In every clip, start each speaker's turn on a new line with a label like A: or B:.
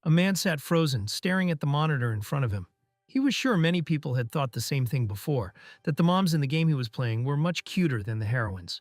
A: A man sat frozen, staring at the monitor in front of him. He was sure many people had thought the same thing before, that the moms in the game he was playing were much cuter than the heroines.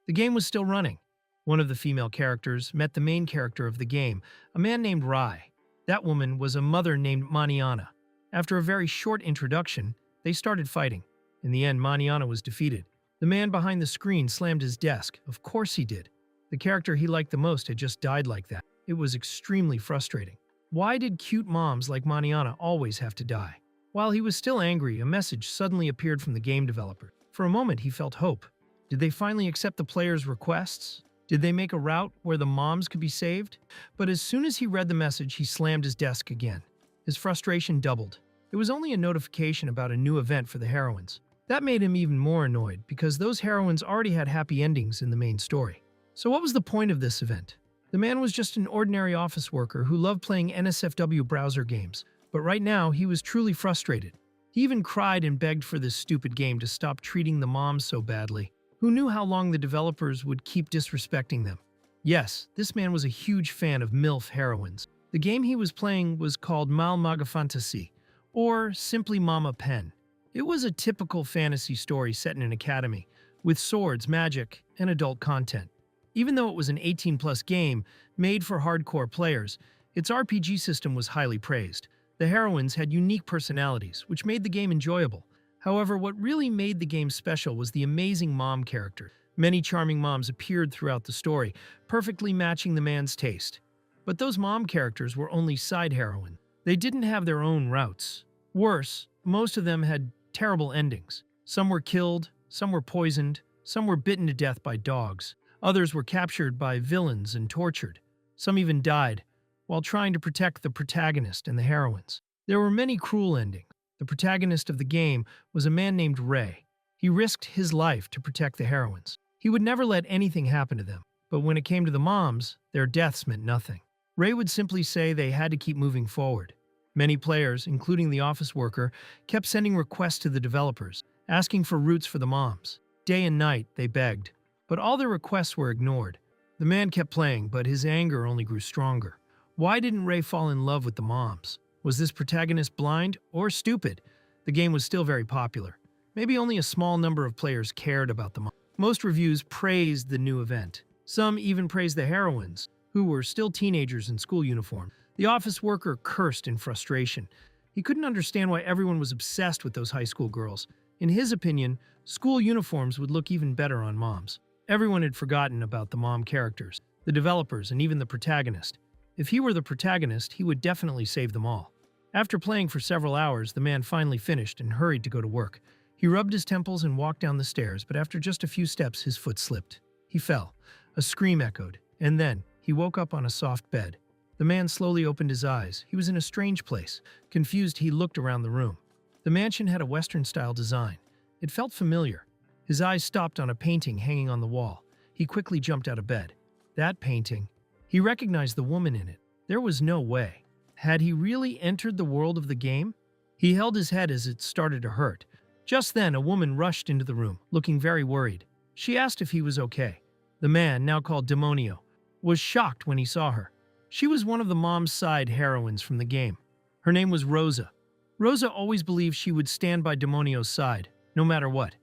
A: The game was still running. One of the female characters met the main character of the game, a man named Rai. That woman was a mother named Maniana. After a very short introduction, they started fighting. In the end, Maniana was defeated. The man behind the screen slammed his desk. Of course he did. The character he liked the most had just died like that. It was extremely frustrating. Why did cute moms like Maniana always have to die? While he was still angry, a message suddenly appeared from the game developer. For a moment, he felt hope. Did they finally accept the players' requests? Did they make a route where the moms could be saved? But as soon as he read the message, he slammed his desk again. His frustration doubled. It was only a notification about a new event for the heroines. That made him even more annoyed, because those heroines already had happy endings in the main story. So what was the point of this event? The man was just an ordinary office worker who loved playing NSFW browser games, but right now he was truly frustrated. He even cried and begged for this stupid game to stop treating the moms so badly. Who knew how long the developers would keep disrespecting them? Yes, this man was a huge fan of MILF heroines. The game he was playing was called Malmaga Fantasy, or simply Mama Pen. It was a typical fantasy story set in an academy, with swords, magic, and adult content. Even though it was an 18-plus game made for hardcore players, its RPG system was highly praised. The heroines had unique personalities, which made the game enjoyable. However, what really made the game special was the amazing mom character. Many charming moms appeared throughout the story, perfectly matching the man's taste. But those mom characters were only side heroines. They didn't have their own routes. Worse, most of them had terrible endings. Some were killed, some were poisoned, some were bitten to death by dogs. Others were captured by villains and tortured. Some even died while trying to protect the protagonist and the heroines. There were many cruel endings. The protagonist of the game was a man named Ray. He risked his life to protect the heroines. He would never let anything happen to them, but when it came to the moms, their deaths meant nothing. Ray would simply say they had to keep moving forward. Many players, including the office worker, kept sending requests to the developers, asking for routes for the moms. Day and night, they begged. But all their requests were ignored. The man kept playing, but his anger only grew stronger. Why didn't Ray fall in love with the moms? Was this protagonist blind or stupid? The game was still very popular. Maybe only a small number of players cared about the moms. Most reviews praised the new event. Some even praised the heroines, who were still teenagers in school uniform. The office worker cursed in frustration. He couldn't understand why everyone was obsessed with those high school girls. In his opinion, school uniforms would look even better on moms. Everyone had forgotten about the mom characters, the developers, and even the protagonist. If he were the protagonist, he would definitely save them all. After playing for several hours, the man finally finished and hurried to go to work. He rubbed his temples and walked down the stairs, but after just a few steps, his foot slipped. He fell. A scream echoed, and then he woke up on a soft bed. The man slowly opened his eyes. He was in a strange place. Confused, he looked around the room. The mansion had a Western-style design. It felt familiar. His eyes stopped on a painting hanging on the wall. He quickly jumped out of bed. That painting. He recognized the woman in it. There was no way. Had he really entered the world of the game? He held his head as it started to hurt. Just then, a woman rushed into the room, looking very worried. She asked if he was okay. The man, now called Demonio, was shocked when he saw her. She was one of the mom's side heroines from the game. Her name was Rosa. Rosa always believed she would stand by Demonio's side, no matter what.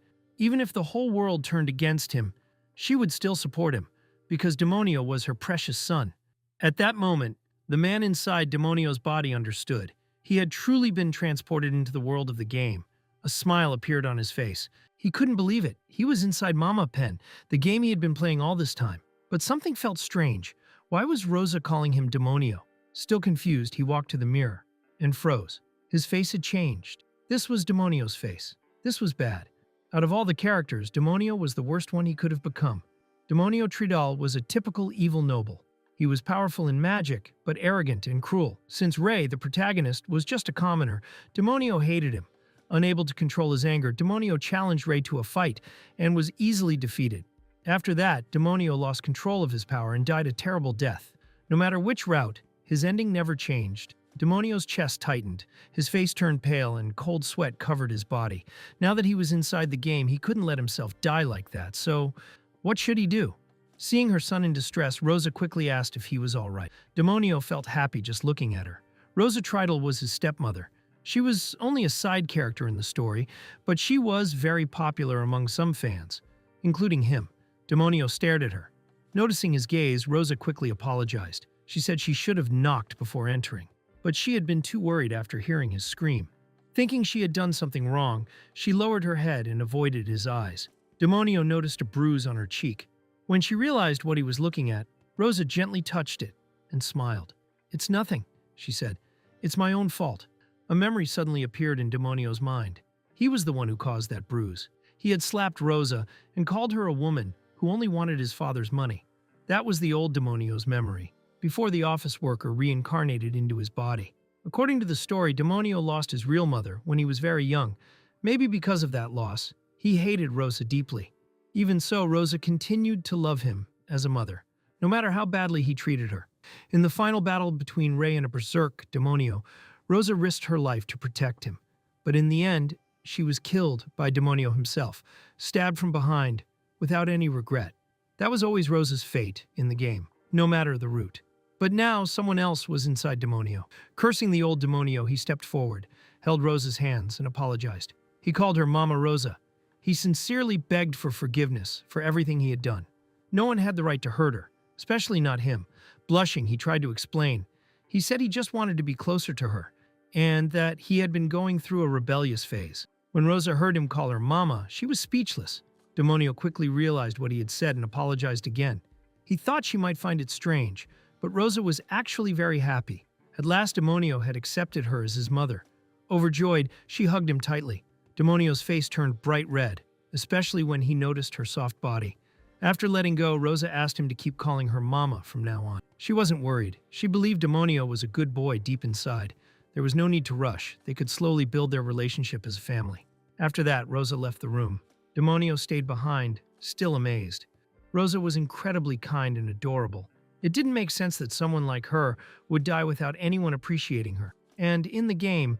A: Even if the whole world turned against him, she would still support him, because Demonio was her precious son. At that moment, the man inside Demonio's body understood. He had truly been transported into the world of the game. A smile appeared on his face. He couldn't believe it. He was inside Mama Pen, the game he had been playing all this time. But something felt strange. Why was Rosa calling him Demonio? Still confused, he walked to the mirror and froze. His face had changed. This was Demonio's face. This was bad. Out of all the characters, Demonio was the worst one he could have become. Demonio Tridal was a typical evil noble. He was powerful in magic, but arrogant and cruel. Since Ray, the protagonist, was just a commoner, Demonio hated him. Unable to control his anger, Demonio challenged Ray to a fight and was easily defeated. After that, Demonio lost control of his power and died a terrible death. No matter which route, his ending never changed. Demonio's chest tightened, his face turned pale, and cold sweat covered his body. Now that he was inside the game, he couldn't let himself die like that, so what should he do? Seeing her son in distress, Rosa quickly asked if he was all right. Demonio felt happy just looking at her. Rosa Tridal was his stepmother. She was only a side character in the story, but she was very popular among some fans, including him. Demonio stared at her. Noticing his gaze, Rosa quickly apologized. She said she should have knocked before entering, but she had been too worried after hearing his scream. Thinking she had done something wrong, she lowered her head and avoided his eyes. Demonio noticed a bruise on her cheek. When she realized what he was looking at, Rosa gently touched it and smiled. "It's nothing," she said. "It's my own fault." A memory suddenly appeared in Demonio's mind. He was the one who caused that bruise. He had slapped Rosa and called her a woman who only wanted his father's money. That was the old Demonio's memory, before the office worker reincarnated into his body. According to the story, Demonio lost his real mother when he was very young. Maybe because of that loss, he hated Rosa deeply. Even so, Rosa continued to love him as a mother, no matter how badly he treated her. In the final battle between Rei and a berserk Demonio, Rosa risked her life to protect him. But in the end, she was killed by Demonio himself, stabbed from behind, without any regret. That was always Rosa's fate in the game, no matter the route. But now someone else was inside Demonio. Cursing the old Demonio, he stepped forward, held Rosa's hands, and apologized. He called her Mama Rosa. He sincerely begged for forgiveness for everything he had done. No one had the right to hurt her, especially not him. Blushing, he tried to explain. He said he just wanted to be closer to her, and that he had been going through a rebellious phase. When Rosa heard him call her Mama, she was speechless. Demonio quickly realized what he had said and apologized again. He thought she might find it strange, but Rosa was actually very happy. At last, Demonio had accepted her as his mother. Overjoyed, she hugged him tightly. Demonio's face turned bright red, especially when he noticed her soft body. After letting go, Rosa asked him to keep calling her Mama from now on. She wasn't worried. She believed Demonio was a good boy deep inside. There was no need to rush. They could slowly build their relationship as a family. After that, Rosa left the room. Demonio stayed behind, still amazed. Rosa was incredibly kind and adorable. It didn't make sense that someone like her would die without anyone appreciating her. And in the game,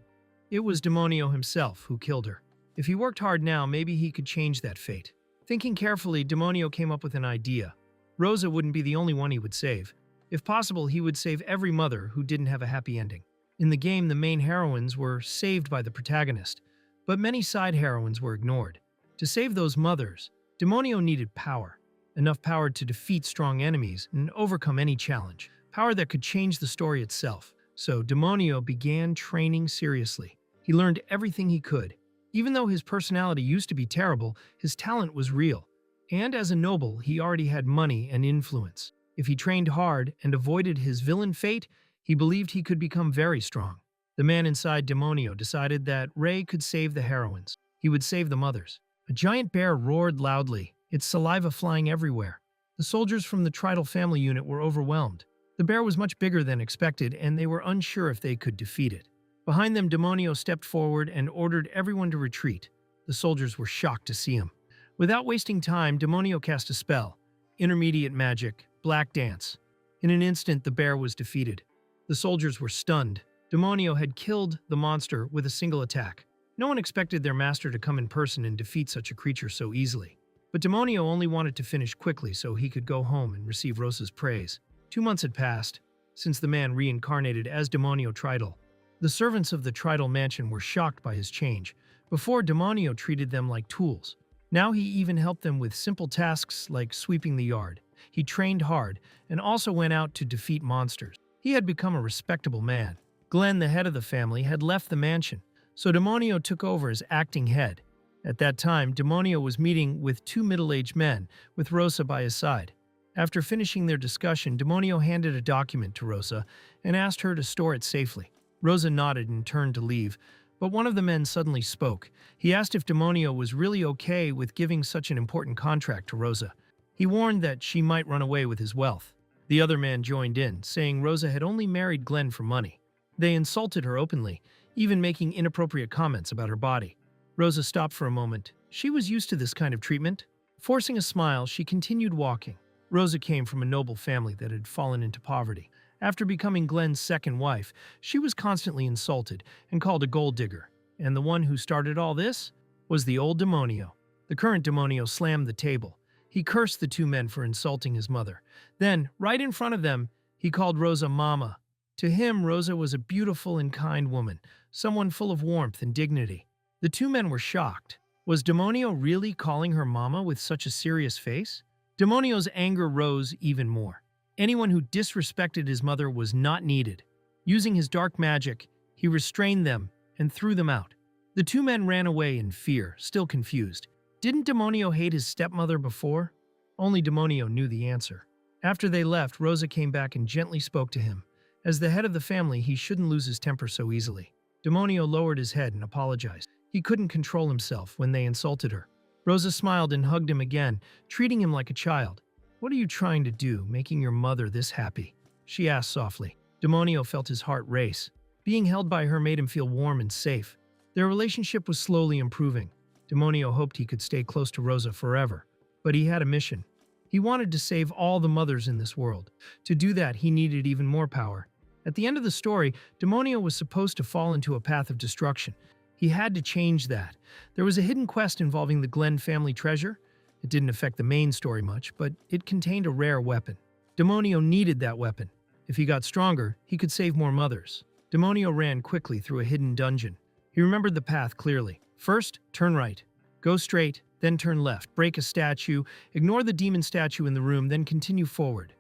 A: it was Demonio himself who killed her. If he worked hard now, maybe he could change that fate. Thinking carefully, Demonio came up with an idea. Rosa wouldn't be the only one he would save. If possible, he would save every mother who didn't have a happy ending. In the game, the main heroines were saved by the protagonist, but many side heroines were ignored. To save those mothers, Demonio needed power. Enough power to defeat strong enemies and overcome any challenge. Power that could change the story itself. So Demonio began training seriously. He learned everything he could. Even though his personality used to be terrible, his talent was real. And as a noble, he already had money and influence. If he trained hard and avoided his villain fate, he believed he could become very strong. The man inside Demonio decided that Rei could save the heroines. He would save the mothers. A giant bear roared loudly, its saliva flying everywhere. The soldiers from the Tridal family unit were overwhelmed. The bear was much bigger than expected, and they were unsure if they could defeat it. Behind them, Demonio stepped forward and ordered everyone to retreat. The soldiers were shocked to see him. Without wasting time, Demonio cast a spell. Intermediate magic, black dance. In an instant, the bear was defeated. The soldiers were stunned. Demonio had killed the monster with a single attack. No one expected their master to come in person and defeat such a creature so easily. But Demonio only wanted to finish quickly so he could go home and receive Rosa's praise. 2 months had passed since the man reincarnated as Demonio Tridal. The servants of the Tridal mansion were shocked by his change. Before, Demonio treated them like tools. Now he even helped them with simple tasks like sweeping the yard. He trained hard and also went out to defeat monsters. He had become a respectable man. Glenn, the head of the family, had left the mansion, so Demonio took over as acting head. At that time, Demonio was meeting with 2 middle-aged men, with Rosa by his side. After finishing their discussion, Demonio handed a document to Rosa and asked her to store it safely. Rosa nodded and turned to leave, but one of the men suddenly spoke. He asked if Demonio was really okay with giving such an important contract to Rosa. He warned that she might run away with his wealth. The other man joined in, saying Rosa had only married Glenn for money. They insulted her openly, even making inappropriate comments about her body. Rosa stopped for a moment. She was used to this kind of treatment. Forcing a smile, she continued walking. Rosa came from a noble family that had fallen into poverty. After becoming Glenn's second wife, she was constantly insulted and called a gold digger. And the one who started all this was the old Demonio. The current Demonio slammed the table. He cursed the 2 men for insulting his mother. Then, right in front of them, he called Rosa Mama. To him, Rosa was a beautiful and kind woman, someone full of warmth and dignity. The two men were shocked. Was Demonio really calling her mama with such a serious face? Demonio's anger rose even more. Anyone who disrespected his mother was not needed. Using his dark magic, he restrained them and threw them out. The two men ran away in fear, still confused. Didn't Demonio hate his stepmother before? Only Demonio knew the answer. After they left, Rosa came back and gently spoke to him. As the head of the family, he shouldn't lose his temper so easily. Demonio lowered his head and apologized. He couldn't control himself when they insulted her. Rosa smiled and hugged him again, treating him like a child. "What are you trying to do, making your mother this happy?" she asked softly. Demonio felt his heart race. Being held by her made him feel warm and safe. Their relationship was slowly improving. Demonio hoped he could stay close to Rosa forever. But he had a mission. He wanted to save all the mothers in this world. To do that, he needed even more power. At the end of the story, Demonio was supposed to fall into a path of destruction. He had to change that. There was a hidden quest involving the Glenn family treasure. It didn't affect the main story much, but it contained a rare weapon. Demonio needed that weapon. If he got stronger, he could save more mothers. Demonio ran quickly through a hidden dungeon. He remembered the path clearly. First, turn right. Go straight, then turn left. Break a statue, ignore the demon statue in the room, then continue forward.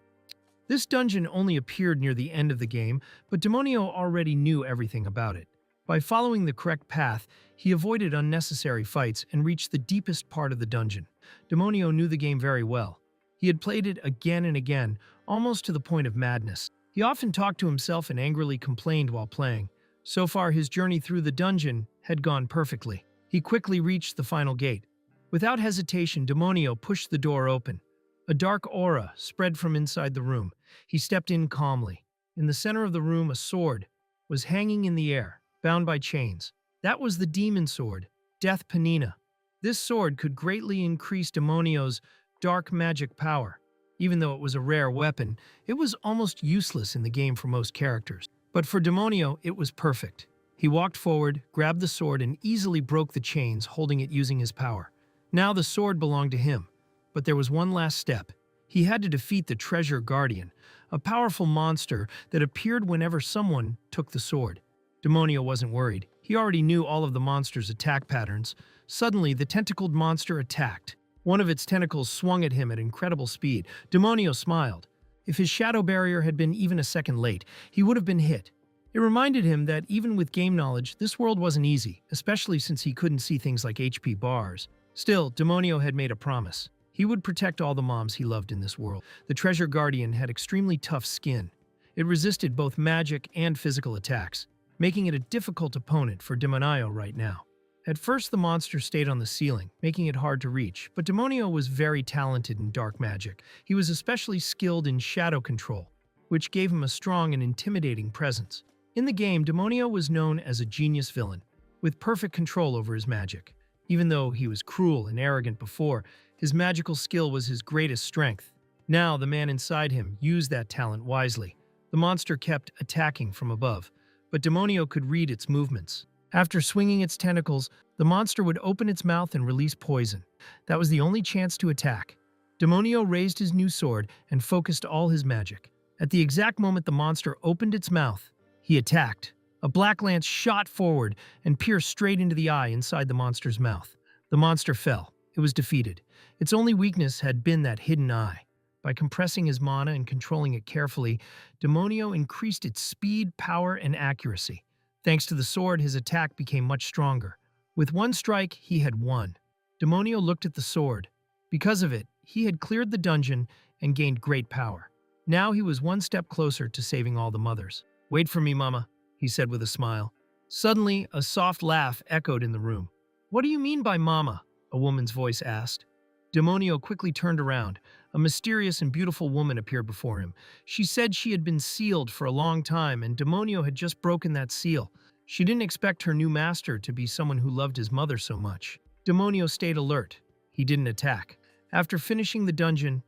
A: This dungeon only appeared near the end of the game, but Demonio already knew everything about it. By following the correct path, he avoided unnecessary fights and reached the deepest part of the dungeon. Demonio knew the game very well. He had played it again and again, almost to the point of madness. He often talked to himself and angrily complained while playing. So far, his journey through the dungeon had gone perfectly. He quickly reached the final gate. Without hesitation, Demonio pushed the door open. A dark aura spread from inside the room. He stepped in calmly. In the center of the room, a sword was hanging in the air, bound by chains. That was the demon sword, Death Panina. This sword could greatly increase Demonio's dark magic power. Even though it was a rare weapon, it was almost useless in the game for most characters. But for Demonio, it was perfect. He walked forward, grabbed the sword, and easily broke the chains, holding it using his power. Now the sword belonged to him. But there was one last step. He had to defeat the Treasure Guardian, a powerful monster that appeared whenever someone took the sword. Demonio wasn't worried. He already knew all of the monster's attack patterns. Suddenly, the tentacled monster attacked. One of its tentacles swung at him at incredible speed. Demonio smiled. If his shadow barrier had been even a second late, he would have been hit. It reminded him that even with game knowledge, this world wasn't easy, especially since he couldn't see things like HP bars. Still, Demonio had made a promise. He would protect all the moms he loved in this world. The Treasure Guardian had extremely tough skin. It resisted both magic and physical attacks, making it a difficult opponent for Demonio right now. At first, the monster stayed on the ceiling, making it hard to reach, but Demonio was very talented in dark magic. He was especially skilled in shadow control, which gave him a strong and intimidating presence. In the game, Demonio was known as a genius villain, with perfect control over his magic. Even though he was cruel and arrogant before, his magical skill was his greatest strength. Now, the man inside him used that talent wisely. The monster kept attacking from above, but Demonio could read its movements. After swinging its tentacles, the monster would open its mouth and release poison. That was the only chance to attack. Demonio raised his new sword and focused all his magic. At the exact moment the monster opened its mouth, he attacked. A black lance shot forward and pierced straight into the eye inside the monster's mouth. The monster fell. It was defeated. Its only weakness had been that hidden eye. By compressing his mana and controlling it carefully, Demonio increased its speed, power, and accuracy. Thanks to the sword, his attack became much stronger. With one strike, he had won. Demonio looked at the sword. Because of it, he had cleared the dungeon and gained great power. Now he was one step closer to saving all the mothers. "Wait for me, Mama," he said with a smile. Suddenly, a soft laugh echoed in the room. "What do you mean by Mama?" a woman's voice asked. Demonio quickly turned around. A mysterious and beautiful woman appeared before him. She said she had been sealed for a long time, and Demonio had just broken that seal. She didn't expect her new master to be someone who loved his mother so much. Demonio stayed alert. He didn't attack. After finishing the dungeon,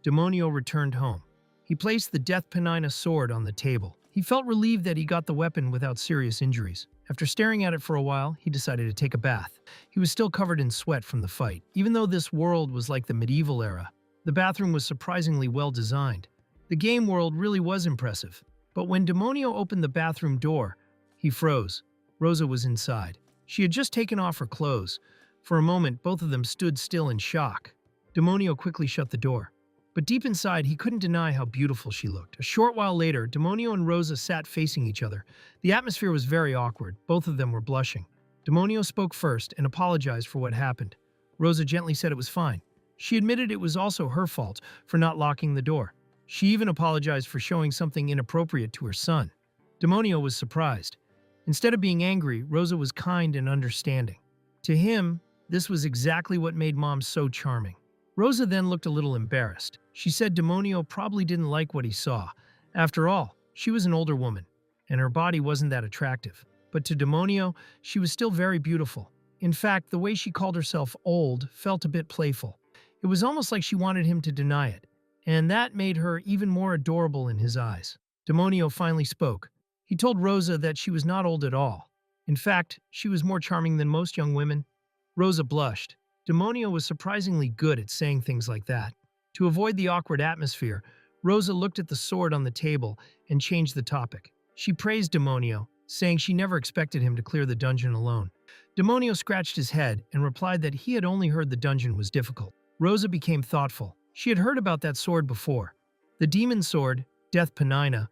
A: Demonio returned home. He placed the Death Panina sword on the table. He felt relieved that he got the weapon without serious injuries. After staring at it for a while, he decided to take a bath. He was still covered in sweat from the fight. Even though this world was like the medieval era, the bathroom was surprisingly well designed. The game world really was impressive. But when Demonio opened the bathroom door, he froze. Rosa was inside. She had just taken off her clothes. For a moment, both of them stood still in shock. Demonio quickly shut the door. But deep inside, he couldn't deny how beautiful she looked. A short while later, Demonio and Rosa sat facing each other. The atmosphere was very awkward. Both of them were blushing. Demonio spoke first and apologized for what happened. Rosa gently said it was fine. She admitted it was also her fault for not locking the door. She even apologized for showing something inappropriate to her son. Demonio was surprised. Instead of being angry, Rosa was kind and understanding. To him, this was exactly what made Mom so charming. Rosa then looked a little embarrassed. She said Demonio probably didn't like what he saw. After all, she was an older woman, and her body wasn't that attractive. But to Demonio, she was still very beautiful. In fact, the way she called herself old felt a bit playful. It was almost like she wanted him to deny it, and that made her even more adorable in his eyes. Demonio finally spoke. He told Rosa that she was not old at all. In fact, she was more charming than most young women. Rosa blushed. Demonio was surprisingly good at saying things like that. To avoid the awkward atmosphere, Rosa looked at the sword on the table and changed the topic. She praised Demonio, saying she never expected him to clear the dungeon alone. Demonio scratched his head and replied that he had only heard the dungeon was difficult. Rosa became thoughtful. She had heard about that sword before. The demon sword, Death Panina,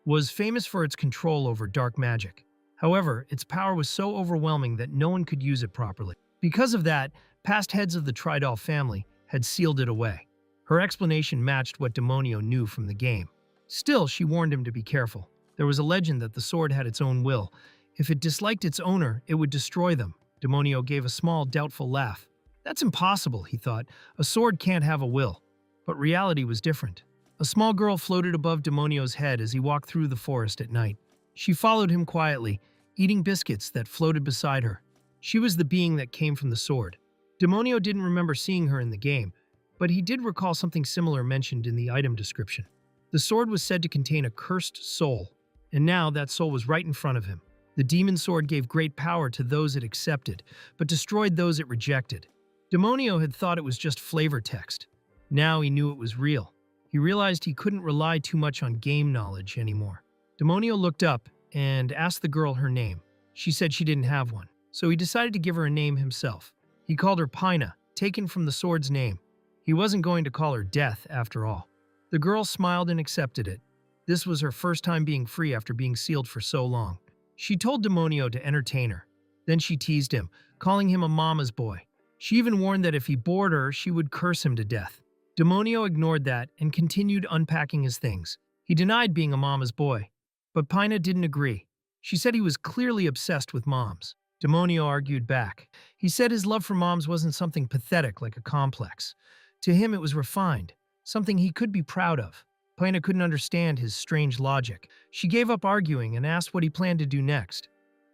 A: was famous for its control over dark magic. However, its power was so overwhelming that no one could use it properly. Because of that, past heads of the Tridal family had sealed it away. Her explanation matched what Demonio knew from the game. Still, she warned him to be careful. There was a legend that the sword had its own will. If it disliked its owner, it would destroy them. Demonio gave a small, doubtful laugh. That's impossible, he thought. A sword can't have a will. But reality was different. A small girl floated above Demonio's head as he walked through the forest at night. She followed him quietly, eating biscuits that floated beside her. She was the being that came from the sword. Demonio didn't remember seeing her in the game, but he did recall something similar mentioned in the item description. The sword was said to contain a cursed soul, and now that soul was right in front of him. The demon sword gave great power to those it accepted, but destroyed those it rejected. Demonio had thought it was just flavor text. Now he knew it was real. He realized he couldn't rely too much on game knowledge anymore. Demonio looked up and asked the girl her name. She said she didn't have one, so he decided to give her a name himself. He called her Pina, taken from the sword's name. He wasn't going to call her Death, after all. The girl smiled and accepted it. This was her first time being free after being sealed for so long. She told Demonio to entertain her. Then she teased him, calling him a mama's boy. She even warned that if he bored her, she would curse him to death. Demonio ignored that and continued unpacking his things. He denied being a mama's boy, but Pina didn't agree. She said he was clearly obsessed with moms. Demonio argued back. He said his love for moms wasn't something pathetic like a complex. To him, it was refined, something he could be proud of. Pina couldn't understand his strange logic. She gave up arguing and asked what he planned to do next.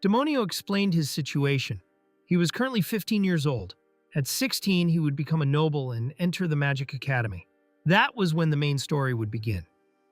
A: Demonio explained his situation. He was currently 15 years old. At 16, he would become a noble and enter the Magic Academy. That was when the main story would begin.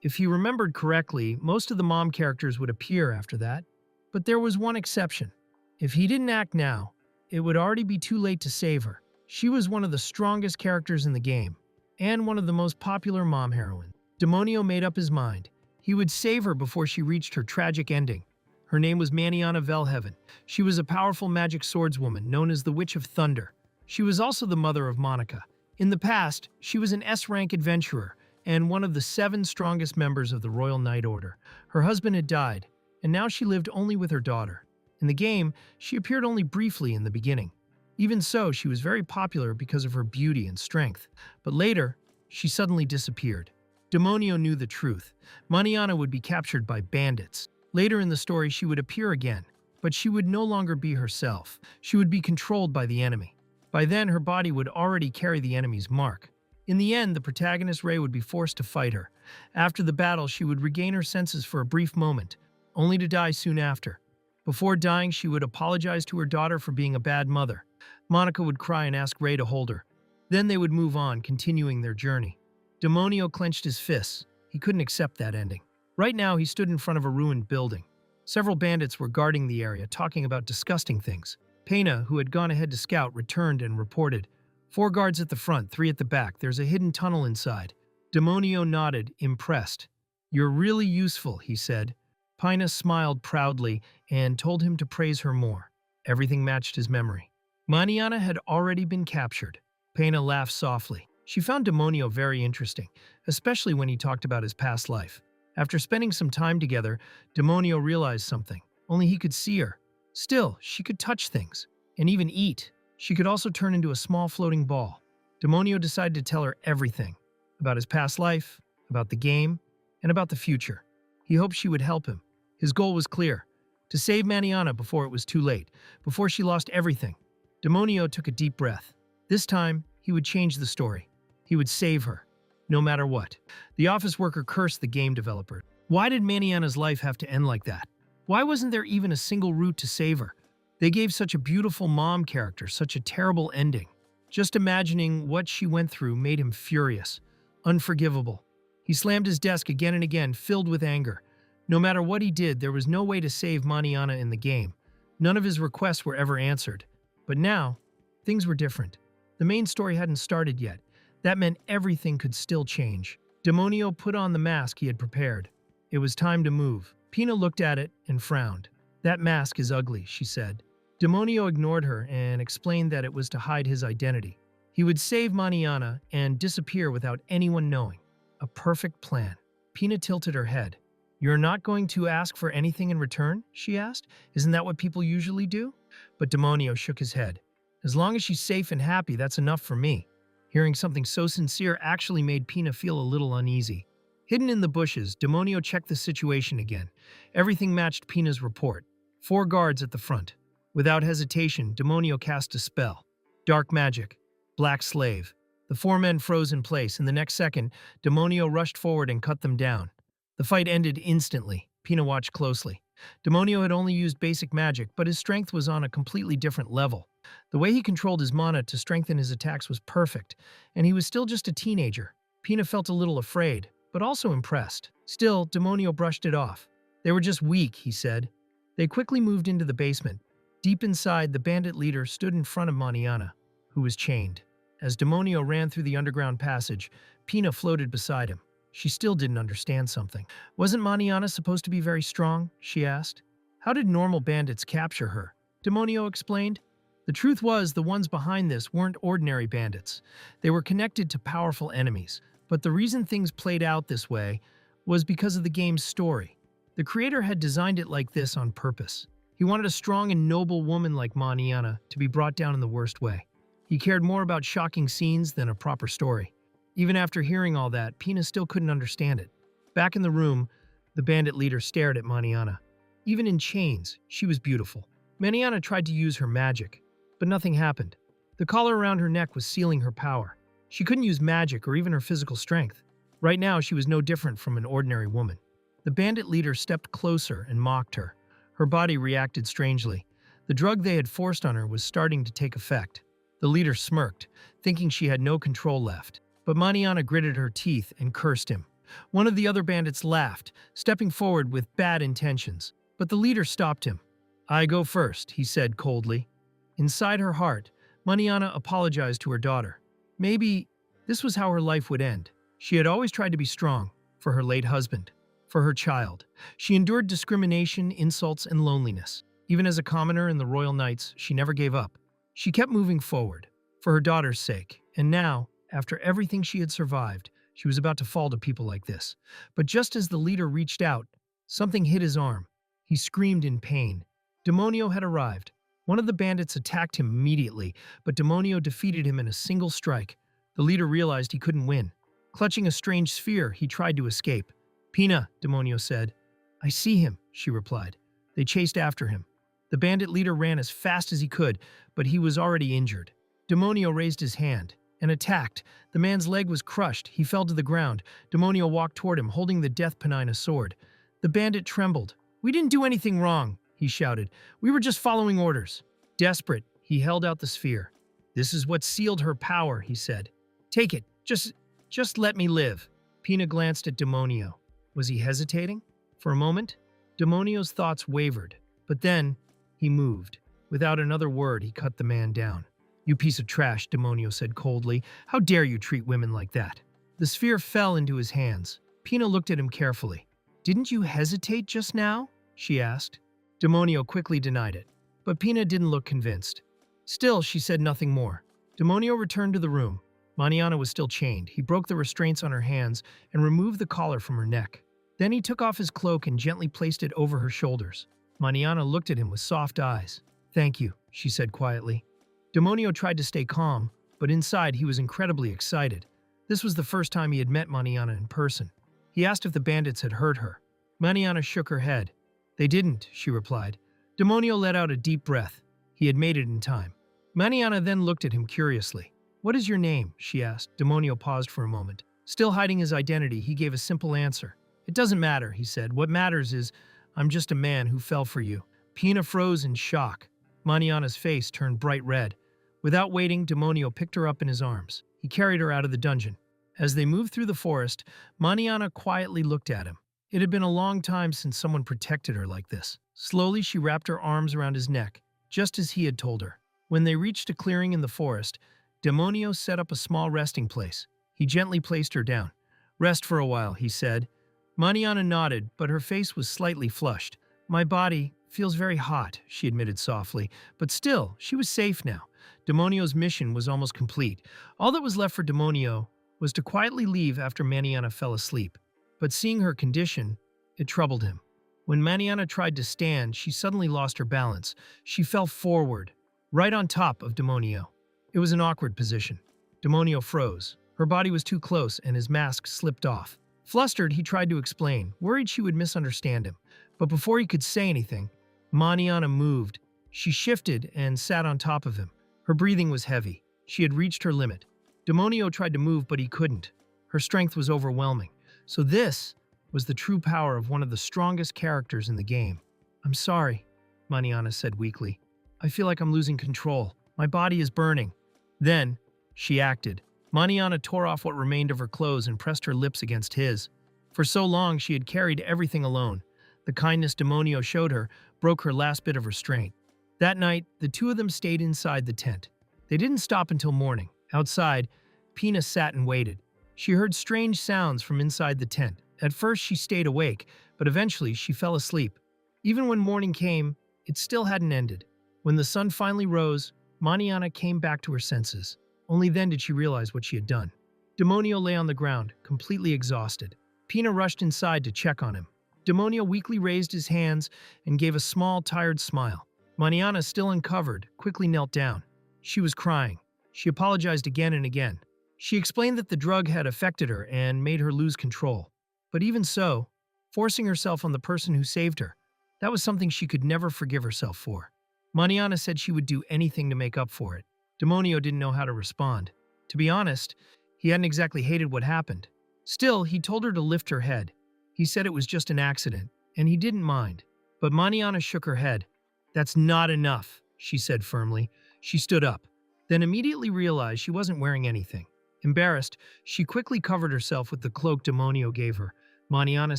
A: If he remembered correctly, most of the mom characters would appear after that, but there was one exception. If he didn't act now, it would already be too late to save her. She was one of the strongest characters in the game, and one of the most popular mom heroines. Demonio made up his mind. He would save her before she reached her tragic ending. Her name was Maniana Velheaven. She was a powerful magic swordswoman known as the Witch of Thunder. She was also the mother of Monica. In the past, she was an S-rank adventurer and one of the 7 strongest members of the Royal Knight Order. Her husband had died, and now she lived only with her daughter. In the game, she appeared only briefly in the beginning. Even so, she was very popular because of her beauty and strength. But later, she suddenly disappeared. Demonio knew the truth. Maniana would be captured by bandits. Later in the story, she would appear again, but she would no longer be herself. She would be controlled by the enemy. By then, her body would already carry the enemy's mark. In the end, the protagonist Rei would be forced to fight her. After the battle, she would regain her senses for a brief moment, only to die soon after. Before dying, she would apologize to her daughter for being a bad mother. Monica would cry and ask Rei to hold her. Then they would move on, continuing their journey. Demonio clenched his fists. He couldn't accept that ending. Right now, he stood in front of a ruined building. Several bandits were guarding the area, talking about disgusting things. Pena, who had gone ahead to scout, returned and reported. 4 guards at the front, 3 at the back. There's a hidden tunnel inside. Demonio nodded, impressed. "You're really useful," he said. Pina smiled proudly and told him to praise her more. Everything matched his memory. Maniana had already been captured. Pina laughed softly. She found Demonio very interesting, especially when he talked about his past life. After spending some time together, Demonio realized something. Only he could see her. Still, she could touch things, and even eat. She could also turn into a small floating ball. Demonio decided to tell her everything. About his past life, about the game, and about the future. He hoped she would help him. His goal was clear: to save Maniana before it was too late, before she lost everything. Demonio took a deep breath. This time, he would change the story. He would save her, no matter what. The office worker cursed the game developer. Why did Maniana's life have to end like that? Why wasn't there even a single route to save her? They gave such a beautiful mom character such a terrible ending. Just imagining what she went through made him furious, unforgivable. He slammed his desk again and again, filled with anger. No matter what he did, there was no way to save Maniana in the game. None of his requests were ever answered. But now, things were different. The main story hadn't started yet. That meant everything could still change. Demonio put on the mask he had prepared. It was time to move. Pina looked at it and frowned. "That mask is ugly," she said. Demonio ignored her and explained that it was to hide his identity. He would save Maniana and disappear without anyone knowing. A perfect plan. Pina tilted her head. "You're not going to ask for anything in return?" she asked. "Isn't that what people usually do?" But Demonio shook his head. "As long as she's safe and happy, that's enough for me." Hearing something so sincere actually made Pina feel a little uneasy. Hidden in the bushes, Demonio checked the situation again. Everything matched Pina's report. 4 guards at the front. Without hesitation, Demonio cast a spell. Dark magic. Black slave. The 4 men froze in place, and the next second, Demonio rushed forward and cut them down. The fight ended instantly. Pina watched closely. Demonio had only used basic magic, but his strength was on a completely different level. The way he controlled his mana to strengthen his attacks was perfect, and he was still just a teenager. Pina felt a little afraid, but also impressed. Still, Demonio brushed it off. "They were just weak," he said. They quickly moved into the basement. Deep inside, the bandit leader stood in front of Maniana, who was chained. As Demonio ran through the underground passage, Pina floated beside him. She still didn't understand something. "Wasn't Maniana supposed to be very strong?" she asked. "How did normal bandits capture her?" Demonio explained. The truth was, the ones behind this weren't ordinary bandits. They were connected to powerful enemies. But the reason things played out this way was because of the game's story. The creator had designed it like this on purpose. He wanted a strong and noble woman like Maniana to be brought down in the worst way. He cared more about shocking scenes than a proper story. Even after hearing all that, Pina still couldn't understand it. Back in the room, the bandit leader stared at Maniana. Even in chains, she was beautiful. Maniana tried to use her magic, but nothing happened. The collar around her neck was sealing her power. She couldn't use magic or even her physical strength. Right now, she was no different from an ordinary woman. The bandit leader stepped closer and mocked her. Her body reacted strangely. The drug they had forced on her was starting to take effect. The leader smirked, thinking she had no control left. But Maniana gritted her teeth and cursed him. One of the other bandits laughed, stepping forward with bad intentions. But the leader stopped him. "I go first," he said coldly. Inside her heart, Maniana apologized to her daughter. Maybe this was how her life would end. She had always tried to be strong, for her late husband, for her child. She endured discrimination, insults, and loneliness. Even as a commoner in the Royal Knights, she never gave up. She kept moving forward, for her daughter's sake. And now, after everything she had survived, she was about to fall to people like this. But just as the leader reached out, something hit his arm. He screamed in pain. Demonio had arrived. One of the bandits attacked him immediately, but Demonio defeated him in a single strike. The leader realized he couldn't win. Clutching a strange sphere, he tried to escape. "Pina," Demonio said. "I see him," she replied. They chased after him. The bandit leader ran as fast as he could, but he was already injured. Demonio raised his hand and attacked. The man's leg was crushed. He fell to the ground. Demonio walked toward him, holding the death penina sword. The bandit trembled. "We didn't do anything wrong," he shouted. "We were just following orders." Desperate, he held out the sphere. "This is what sealed her power," he said. "Take it. Just let me live." Pina glanced at Demonio. Was he hesitating? For a moment, Demonio's thoughts wavered. But then, he moved. Without another word, he cut the man down. "You piece of trash," Demonio said coldly. "How dare you treat women like that?" The sphere fell into his hands. Pina looked at him carefully. "Didn't you hesitate just now?" she asked. Demonio quickly denied it, but Pina didn't look convinced. Still, she said nothing more. Demonio returned to the room. Maniana was still chained. He broke the restraints on her hands and removed the collar from her neck. Then he took off his cloak and gently placed it over her shoulders. Maniana looked at him with soft eyes. "Thank you," she said quietly. Demonio tried to stay calm, but inside he was incredibly excited. This was the first time he had met Maniana in person. He asked if the bandits had hurt her. Maniana shook her head. "They didn't," she replied. Demonio let out a deep breath. He had made it in time. Maniana then looked at him curiously. "What is your name?" she asked. Demonio paused for a moment. Still hiding his identity, he gave a simple answer. "It doesn't matter," he said. "What matters is I'm just a man who fell for you." Pina froze in shock. Maniana's face turned bright red. Without waiting, Demonio picked her up in his arms. He carried her out of the dungeon. As they moved through the forest, Maniana quietly looked at him. It had been a long time since someone protected her like this. Slowly, she wrapped her arms around his neck, just as he had told her. When they reached a clearing in the forest, Demonio set up a small resting place. He gently placed her down. "Rest for a while," he said. Maniana nodded, but her face was slightly flushed. "My body feels very hot," she admitted softly, but still, she was safe now. Demonio's mission was almost complete. All that was left for Demonio was to quietly leave after Maniana fell asleep. But seeing her condition, it troubled him. When Maniana tried to stand, she suddenly lost her balance. She fell forward, right on top of Demonio. It was an awkward position. Demonio froze. Her body was too close, and his mask slipped off. Flustered, he tried to explain, worried she would misunderstand him. But before he could say anything, Maniana moved. She shifted and sat on top of him. Her breathing was heavy. She had reached her limit. Demonio tried to move, but he couldn't. Her strength was overwhelming. So this was the true power of one of the strongest characters in the game. "I'm sorry," Maniana said weakly. "I feel like I'm losing control. My body is burning." Then, she acted. Maniana tore off what remained of her clothes and pressed her lips against his. For so long, she had carried everything alone. The kindness Demonio showed her broke her last bit of restraint. That night, the two of them stayed inside the tent. They didn't stop until morning. Outside, Pina sat and waited. She heard strange sounds from inside the tent. At first, she stayed awake, but eventually she fell asleep. Even when morning came, it still hadn't ended. When the sun finally rose, Maniana came back to her senses. Only then did she realize what she had done. Demonio lay on the ground, completely exhausted. Pina rushed inside to check on him. Demonio weakly raised his hands and gave a small, tired smile. Maniana, still uncovered, quickly knelt down. She was crying. She apologized again and again. She explained that the drug had affected her and made her lose control. But even so, forcing herself on the person who saved her, that was something she could never forgive herself for. Maniana said she would do anything to make up for it. Demonio didn't know how to respond. To be honest, he hadn't exactly hated what happened. Still, he told her to lift her head. He said it was just an accident, and he didn't mind. But Maniana shook her head. "That's not enough," she said firmly. She stood up, then immediately realized she wasn't wearing anything. Embarrassed, she quickly covered herself with the cloak Demonio gave her. Maniana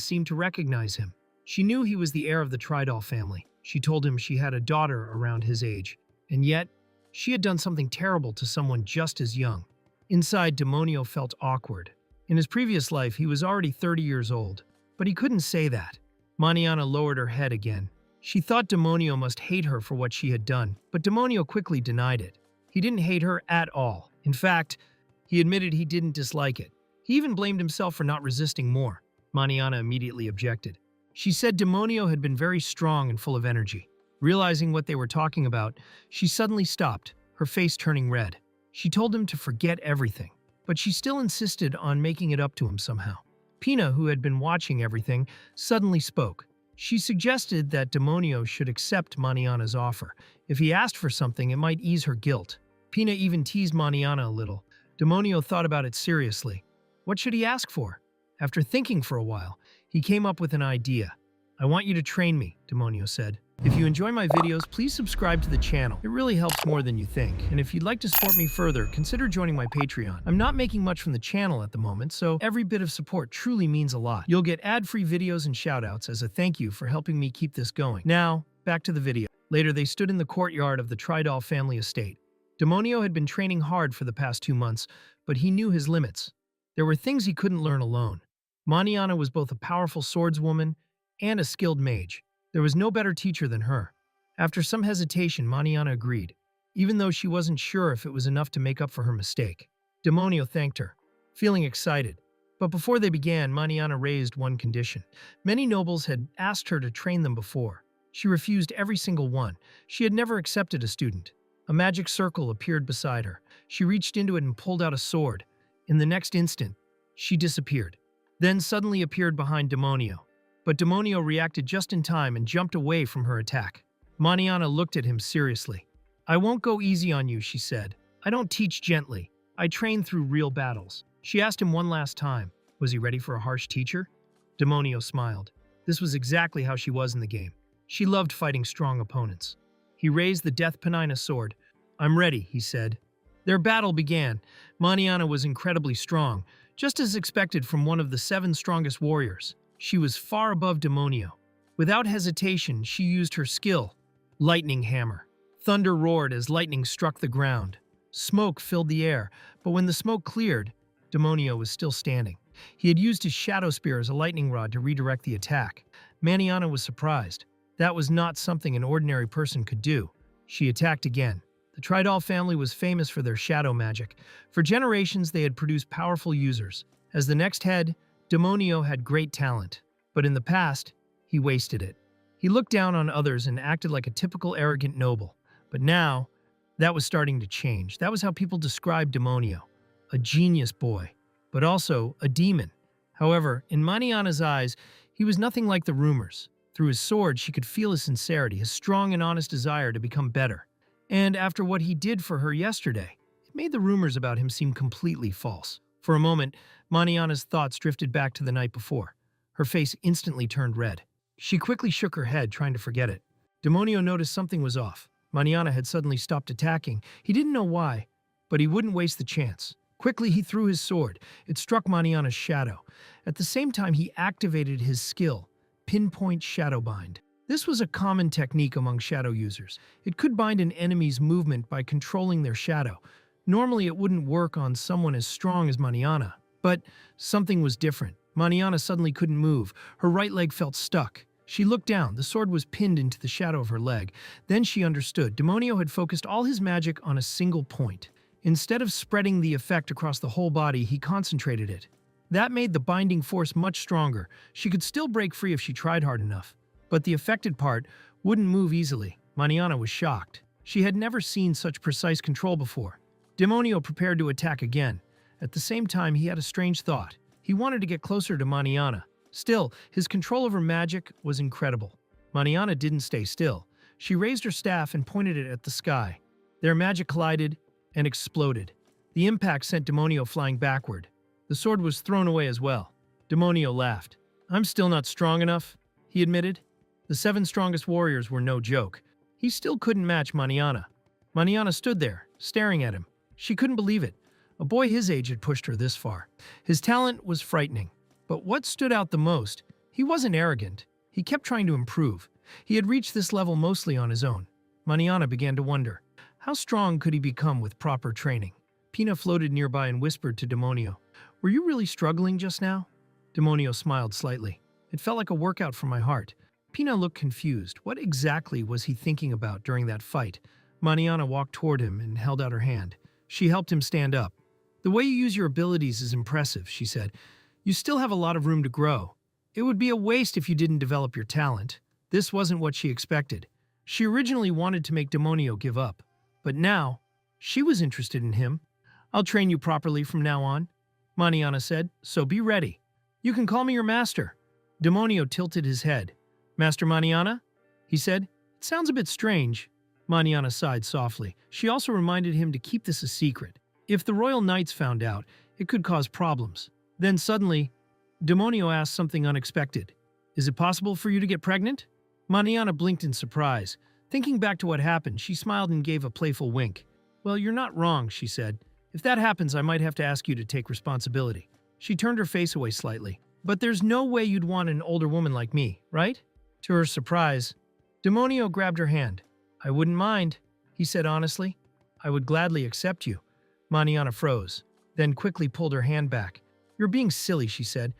A: seemed to recognize him. She knew he was the heir of the Tridal family. She told him she had a daughter around his age. And yet, she had done something terrible to someone just as young. Inside, Demonio felt awkward. In his previous life, he was already 30 years old. But he couldn't say that. Maniana lowered her head again. She thought Demonio must hate her for what she had done, but Demonio quickly denied it. He didn't hate her at all. In fact, he admitted he didn't dislike it. He even blamed himself for not resisting more. Maniana immediately objected. She said Demonio had been very strong and full of energy. Realizing what they were talking about, she suddenly stopped, her face turning red. She told him to forget everything, but she still insisted on making it up to him somehow. Pina, who had been watching everything, suddenly spoke. She suggested that Demonio should accept Maniana's offer. If he asked for something, it might ease her guilt. Pina even teased Maniana a little. Demonio thought about it seriously. What should he ask for? After thinking for a while, he came up with an idea. "I want you to train me," Demonio said. "If you enjoy my videos, please subscribe to the channel. It really helps more than you think. And if you'd like to support me further, consider joining my Patreon. I'm not making much from the channel at the moment, so every bit of support truly means a lot. You'll get ad-free videos and shoutouts as a thank you for helping me keep this going. Now, back to the video. Later, they stood in the courtyard of the Tridal family estate. Demonio had been training hard for the past 2 months, but he knew his limits. There were things he couldn't learn alone. Maniana was both a powerful swordswoman and a skilled mage. There was no better teacher than her. After some hesitation, Maniana agreed, even though she wasn't sure if it was enough to make up for her mistake. Demonio thanked her, feeling excited. But before they began, Maniana raised one condition. Many nobles had asked her to train them before. She refused every single one. She had never accepted a student. A magic circle appeared beside her. She reached into it and pulled out a sword. In the next instant, she disappeared. Then suddenly appeared behind Demonio. But Demonio reacted just in time and jumped away from her attack. Maniana looked at him seriously. "I won't go easy on you," she said. "I don't teach gently. I train through real battles." She asked him one last time. Was he ready for a harsh teacher? Demonio smiled. This was exactly how she was in the game. She loved fighting strong opponents. He raised the Death Penina sword. "I'm ready," he said. Their battle began. Maniana was incredibly strong, just as expected from one of the 7 strongest warriors. She was far above Demonio. Without hesitation, she used her skill, Lightning Hammer. Thunder roared as lightning struck the ground. Smoke filled the air, but when the smoke cleared, Demonio was still standing. He had used his Shadow Spear as a lightning rod to redirect the attack. Maniana was surprised. That was not something an ordinary person could do. She attacked again. The Tridal family was famous for their shadow magic. For generations, they had produced powerful users. As the next head, Demonio had great talent. But in the past, he wasted it. He looked down on others and acted like a typical arrogant noble. But now, that was starting to change. That was how people described Demonio. A genius boy, but also a demon. However, in Maniana's eyes, he was nothing like the rumors. Through his sword, she could feel his sincerity, his strong and honest desire to become better. And after what he did for her yesterday, it made the rumors about him seem completely false. For a moment, Maniana's thoughts drifted back to the night before. Her face instantly turned red. She quickly shook her head, trying to forget it. Demonio noticed something was off. Maniana had suddenly stopped attacking. He didn't know why, but he wouldn't waste the chance. Quickly, he threw his sword. It struck Maniana's shadow. At the same time, he activated his skill, Pinpoint Shadow Bind. This was a common technique among shadow users. It could bind an enemy's movement by controlling their shadow. Normally, it wouldn't work on someone as strong as Maniana. But something was different. Maniana suddenly couldn't move. Her right leg felt stuck. She looked down. The sword was pinned into the shadow of her leg. Then she understood. Demonio had focused all his magic on a single point. Instead of spreading the effect across the whole body, he concentrated it. That made the binding force much stronger. She could still break free if she tried hard enough. But the affected part wouldn't move easily. Maniana was shocked. She had never seen such precise control before. Demonio prepared to attack again. At the same time, he had a strange thought. He wanted to get closer to Maniana. Still, his control over magic was incredible. Maniana didn't stay still. She raised her staff and pointed it at the sky. Their magic collided and exploded. The impact sent Demonio flying backward. The sword was thrown away as well. Demonio laughed. "I'm still not strong enough," he admitted. The 7 strongest warriors were no joke. He still couldn't match Maniana. Maniana stood there, staring at him. She couldn't believe it. A boy his age had pushed her this far. His talent was frightening. But what stood out the most, he wasn't arrogant. He kept trying to improve. He had reached this level mostly on his own. Maniana began to wonder, how strong could he become with proper training? Pina floated nearby and whispered to Demonio, "Were you really struggling just now?" Demonio smiled slightly. "It felt like a workout for my heart." Pina looked confused. What exactly was he thinking about during that fight? Maniana walked toward him and held out her hand. She helped him stand up. "The way you use your abilities is impressive," she said. "You still have a lot of room to grow. It would be a waste if you didn't develop your talent." This wasn't what she expected. She originally wanted to make Demonio give up. But now, she was interested in him. "I'll train you properly from now on," Maniana said, "so be ready. You can call me your master." Demonio tilted his head. "Master Maniana?" he said. "It sounds a bit strange." Maniana sighed softly. She also reminded him to keep this a secret. If the royal knights found out, it could cause problems. Then suddenly, Demonio asked something unexpected. "Is it possible for you to get pregnant?" Maniana blinked in surprise. Thinking back to what happened, she smiled and gave a playful wink. "Well, you're not wrong," she said. "If that happens, I might have to ask you to take responsibility." She turned her face away slightly. "But there's no way you'd want an older woman like me, right?" To her surprise, Demonio grabbed her hand. "I wouldn't mind," he said honestly. "I would gladly accept you." Maniana froze, then quickly pulled her hand back. "You're being silly," she said.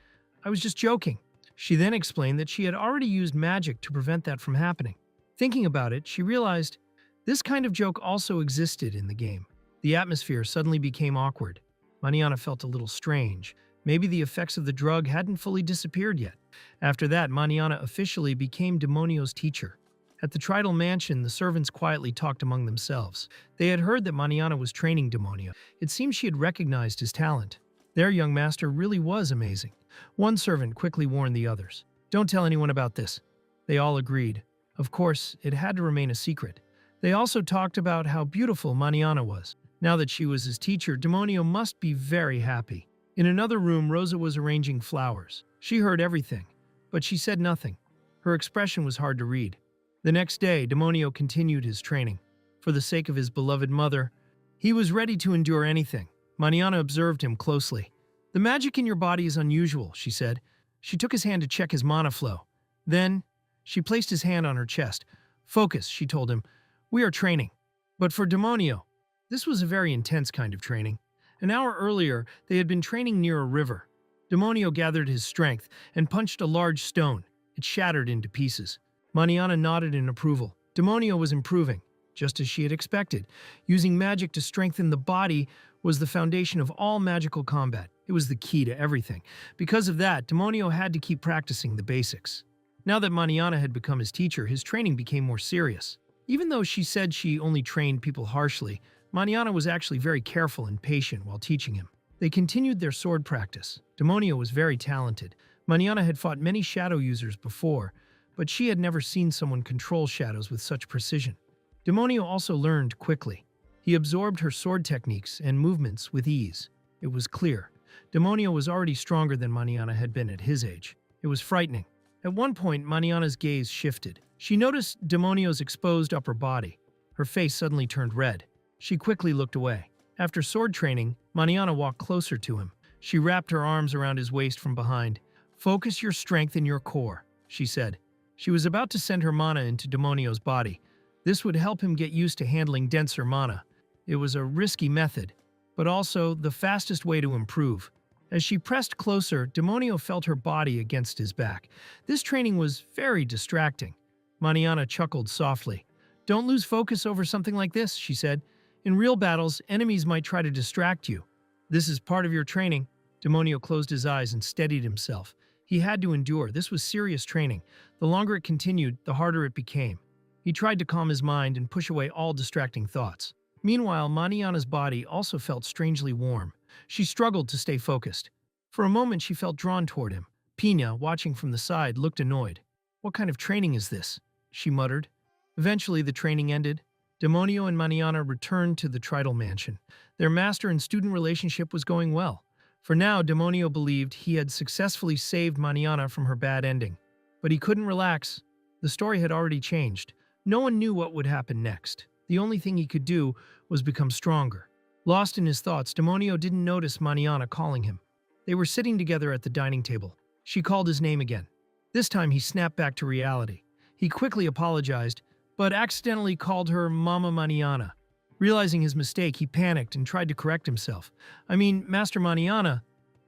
A: I was just joking. She then explained that she had already used magic to prevent that from happening. Thinking about it, she realized this kind of joke also existed in the game. The atmosphere suddenly became awkward. Maniana felt a little strange. Maybe the effects of the drug hadn't fully disappeared yet. After that, Maniana officially became Demonio's teacher. At the Tridal Mansion, the servants quietly talked among themselves. They had heard that Maniana was training Demonio. It seemed she had recognized his talent. Their young master really was amazing. One servant quickly warned the others. "Don't tell anyone about this." They all agreed. Of course, it had to remain a secret. They also talked about how beautiful Maniana was. Now that she was his teacher, Demonio must be very happy. In another room, Rosa was arranging flowers. She heard everything, but she said nothing. Her expression was hard to read. The next day, Demonio continued his training. For the sake of his beloved mother, he was ready to endure anything. Maniana observed him closely. "The magic in your body is unusual," she said. She took his hand to check his mana flow. Then, she placed his hand on her chest. "Focus," she told him. "We are training." But for Demonio, this was a very intense kind of training. An hour earlier, they had been training near a river. Demonio gathered his strength and punched a large stone. It shattered into pieces. Maniana nodded in approval. Demonio was improving, just as she had expected. Using magic to strengthen the body was the foundation of all magical combat. It was the key to everything. Because of that, Demonio had to keep practicing the basics. Now that Maniana had become his teacher, his training became more serious. Even though she said she only trained people harshly, Maniana was actually very careful and patient while teaching him. They continued their sword practice. Demonio was very talented. Maniana had fought many shadow users before, but she had never seen someone control shadows with such precision. Demonio also learned quickly. He absorbed her sword techniques and movements with ease. It was clear. Demonio was already stronger than Maniana had been at his age. It was frightening. At one point, Maniana's gaze shifted. She noticed Demonio's exposed upper body. Her face suddenly turned red. She quickly looked away. After sword training, Maniana walked closer to him. She wrapped her arms around his waist from behind. "Focus your strength in your core," she said. She was about to send her mana into Demonio's body. This would help him get used to handling denser mana. It was a risky method, but also the fastest way to improve. As she pressed closer, Demonio felt her body against his back. This training was very distracting. Maniana chuckled softly. "Don't lose focus over something like this," she said. "In real battles, enemies might try to distract you. This is part of your training." Demonio closed his eyes and steadied himself. He had to endure. This was serious training. The longer it continued, the harder it became. He tried to calm his mind and push away all distracting thoughts. Meanwhile, Maniana's body also felt strangely warm. She struggled to stay focused. For a moment, she felt drawn toward him. Pina, watching from the side, looked annoyed. "What kind of training is this?" she muttered. Eventually, the training ended. Demonio and Maniana returned to the Tridal Mansion. Their master and student relationship was going well. For now, Demonio believed he had successfully saved Maniana from her bad ending. But he couldn't relax. The story had already changed. No one knew what would happen next. The only thing he could do was become stronger. Lost in his thoughts, Demonio didn't notice Maniana calling him. They were sitting together at the dining table. She called his name again. This time he snapped back to reality. He quickly apologized, but accidentally called her Mama Maniana. Realizing his mistake, he panicked and tried to correct himself. "I mean, Master Maniana."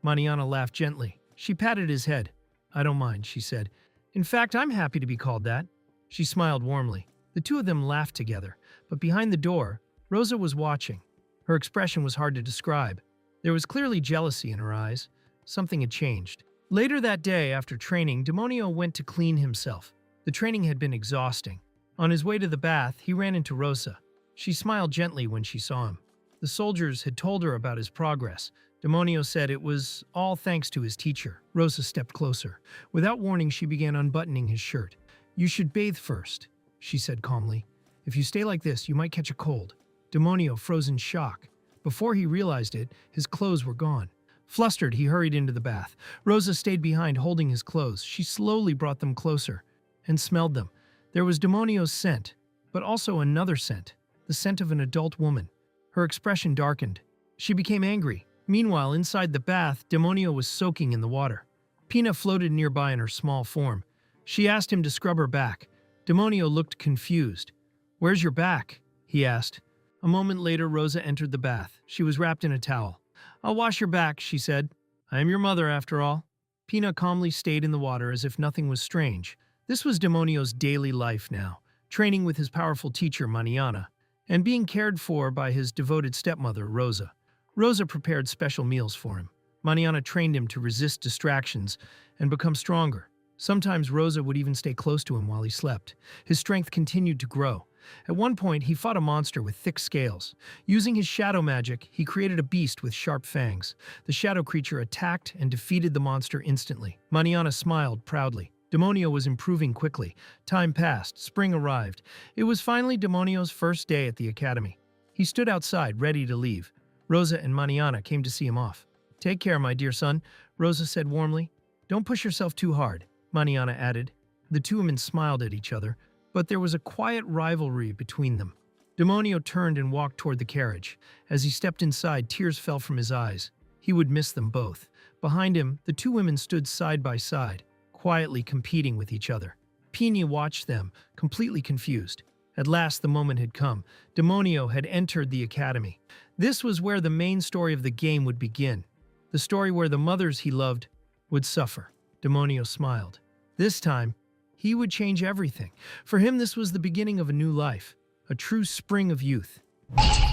A: Maniana laughed gently. She patted his head. "I don't mind," she said. "In fact, I'm happy to be called that." She smiled warmly. The two of them laughed together, but behind the door, Rosa was watching. Her expression was hard to describe. There was clearly jealousy in her eyes. Something had changed. Later that day, after training, Demonio went to clean himself. The training had been exhausting. On his way to the bath, he ran into Rosa. She smiled gently when she saw him. The soldiers had told her about his progress. Demonio said it was all thanks to his teacher. Rosa stepped closer. Without warning, she began unbuttoning his shirt. "You should bathe first," she said calmly. "If you stay like this, you might catch a cold." Demonio froze in shock. Before he realized it, his clothes were gone. Flustered, he hurried into the bath. Rosa stayed behind, holding his clothes. She slowly brought them closer and smelled them. There was Demonio's scent, but also another scent, the scent of an adult woman. Her expression darkened. She became angry. Meanwhile, inside the bath, Demonio was soaking in the water. Pina floated nearby in her small form. She asked him to scrub her back. Demonio looked confused. "Where's your back?" he asked. A moment later, Rosa entered the bath. She was wrapped in a towel. "I'll wash your back," she said. "I am your mother, after all." Pina calmly stayed in the water as if nothing was strange. This was Demonio's daily life now, training with his powerful teacher Maniana, and being cared for by his devoted stepmother Rosa. Rosa prepared special meals for him. Maniana trained him to resist distractions and become stronger. Sometimes Rosa would even stay close to him while he slept. His strength continued to grow. At one point, he fought a monster with thick scales. Using his shadow magic, he created a beast with sharp fangs. The shadow creature attacked and defeated the monster instantly. Maniana smiled proudly. Demonio was improving quickly. Time passed. Spring arrived. It was finally Demonio's first day at the academy. He stood outside, ready to leave. Rosa and Maniana came to see him off. "Take care, my dear son," Rosa said warmly. "Don't push yourself too hard," Maniana added. The two women smiled at each other, but there was a quiet rivalry between them. Demonio turned and walked toward the carriage. As he stepped inside, tears fell from his eyes. He would miss them both. Behind him, the two women stood side by side, quietly competing with each other. Pina watched them, completely confused. At last the moment had come. Demonio had entered the academy. This was where the main story of the game would begin. The story where the mothers he loved would suffer. Demonio smiled. This time, he would change everything. For him, this was the beginning of a new life, a true spring of youth.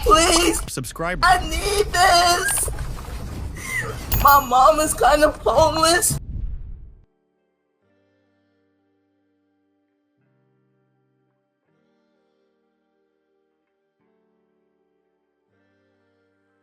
B: Please!
C: Subscribe.
B: I need this! My mom is kind of homeless.